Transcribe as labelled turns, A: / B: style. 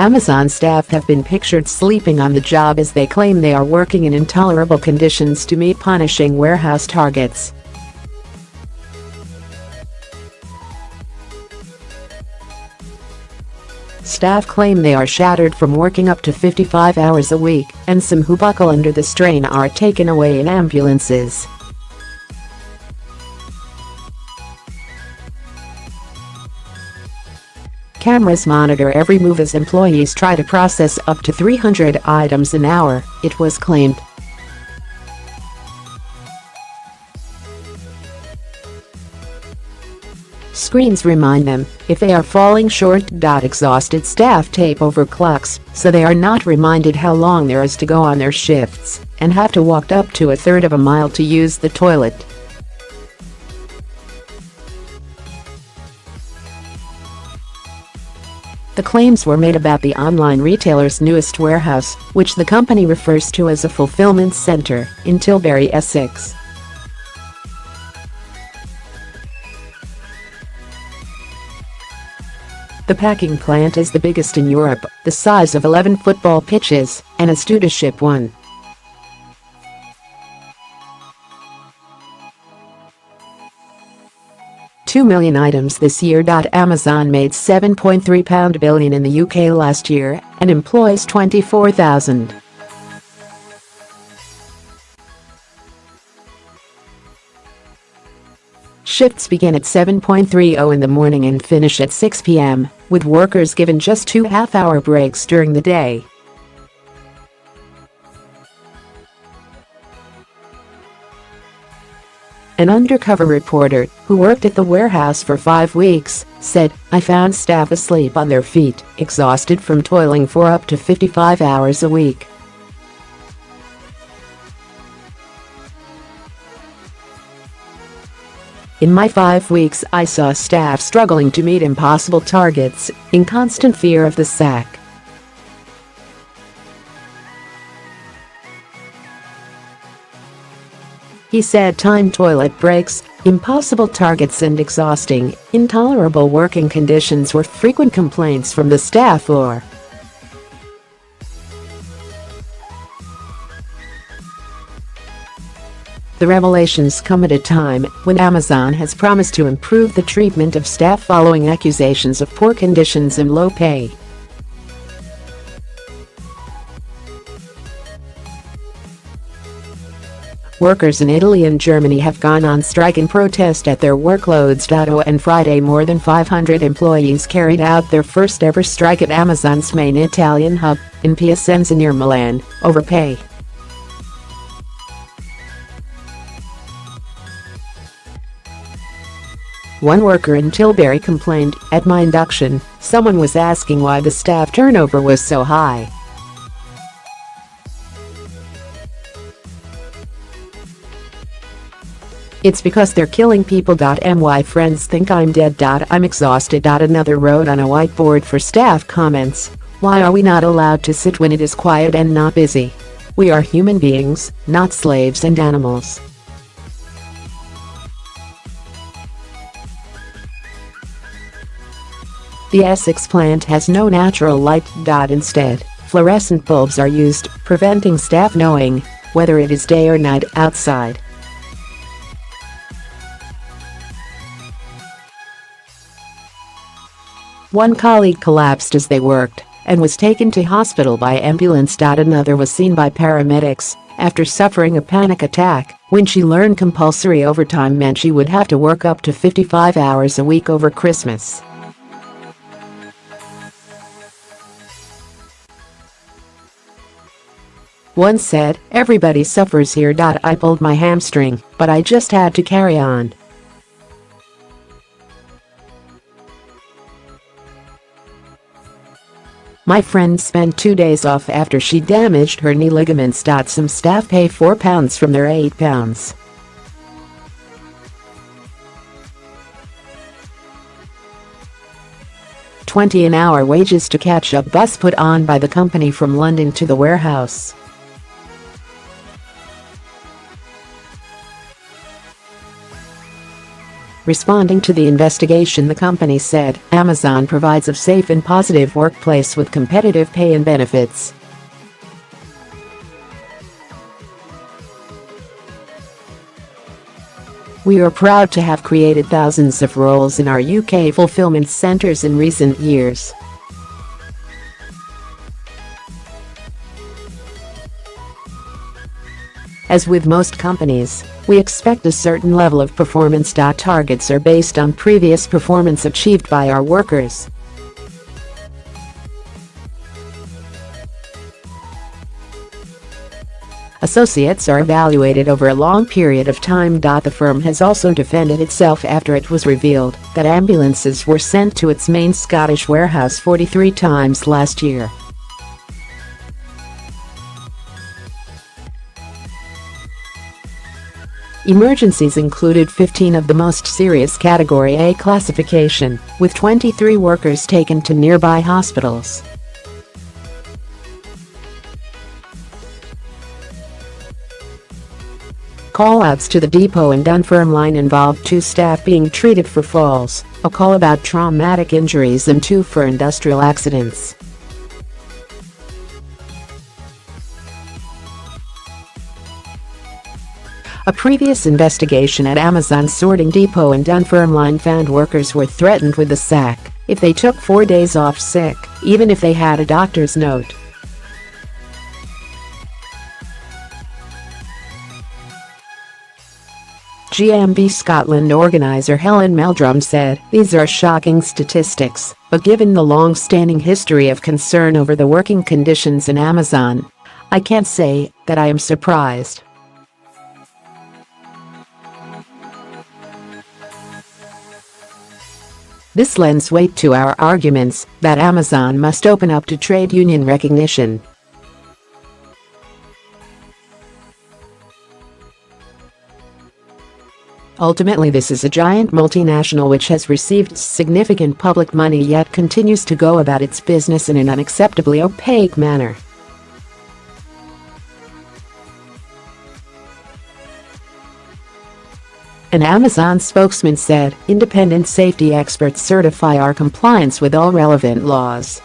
A: Amazon staff have been pictured sleeping on the job as they claim they are working in intolerable conditions to meet punishing warehouse targets. Staff claim they are shattered from working up to 55 hours a week, and some who buckle under the strain are taken away in ambulances. Cameras monitor every move as employees try to process up to 300 items an hour, it was claimed. Screens remind them if they are falling short. Exhausted staff tape over clocks so they are not reminded how long there is to go on their shifts and have to walk up to a third of a mile to use the toilet. The claims were made about the online retailer's newest warehouse, which the company refers to as a fulfillment center, in Tilbury, Essex. The packing plant is the biggest in Europe, the size of 11 football pitches, and is due to ship 1. £2 million items this year. Amazon made £7.3 billion in the UK last year and employs 24,000. Shifts begin at 7:30 in the morning and finish at 6 p.m., with workers given just 2 half-hour breaks during the day. An undercover reporter, who worked at the warehouse for 5 weeks, said, "I found staff asleep on their feet, exhausted from toiling for up to 55 hours a week." "In my 5 weeks, I saw staff struggling to meet impossible targets, in constant fear of the sack." He said timed toilet breaks, impossible targets and exhausting, intolerable working conditions were frequent complaints from the staff floor. The revelations come at a time when Amazon has promised to improve the treatment of staff following accusations of poor conditions and low pay. Workers in Italy and Germany have gone on strike in protest at their workloads. On Friday, more than 500 employees carried out their first ever strike at Amazon's main Italian hub, in Piacenza near Milan, over pay. One worker in Tilbury complained, "At my induction, someone was asking why the staff turnover was so high. It's because they're killing people. My friends think I'm dead. I'm exhausted." Another wrote on a whiteboard for staff comments, "Why are we not allowed to sit when it is quiet and not busy? We are human beings, not slaves and animals." The Essex plant has no natural light. Instead, fluorescent bulbs are used, preventing staff knowing whether it is day or night outside. One colleague collapsed as they worked and was taken to hospital by ambulance. Another was seen by paramedics after suffering a panic attack when she learned compulsory overtime meant she would have to work up to 55 hours a week over Christmas. One said, "Everybody suffers here. I pulled my hamstring, but I just had to carry on." "My friend spent 2 days off after she damaged her knee ligaments." Some staff pay £4 from their £8. $20 an hour wages to catch up bus put on by the company from London to the warehouse. Responding to the investigation, the company said, "Amazon provides a safe and positive workplace with competitive pay and benefits." "We are proud to have created thousands of roles in our UK fulfillment centres in recent years. As with most companies, we expect a certain level of performance. Targets are based on previous performance achieved by our workers. Associates are evaluated over a long period of time." The firm has also defended itself after it was revealed that ambulances were sent to its main Scottish warehouse 43 times last year. Emergencies included 15 of the most serious Category A classification, with 23 workers taken to nearby hospitals. Call-outs to the Depot and Dunfermline line involved 2 staff being treated for falls, a call about traumatic injuries and 2 for industrial accidents. A previous investigation at Amazon's sorting depot in Dunfermline found workers were threatened with the sack if they took 4 days off sick, even if they had a doctor's note. GMB Scotland organiser Helen Meldrum said, "These are shocking statistics, but given the long-standing history of concern over the working conditions in Amazon, I can't say that I am surprised." This lends weight to our arguments that Amazon must open up to trade union recognition. Ultimately, this is a giant multinational which has received significant public money yet continues to go about its business in an unacceptably opaque manner. An Amazon spokesman said, "Independent safety experts certify our compliance with all relevant laws."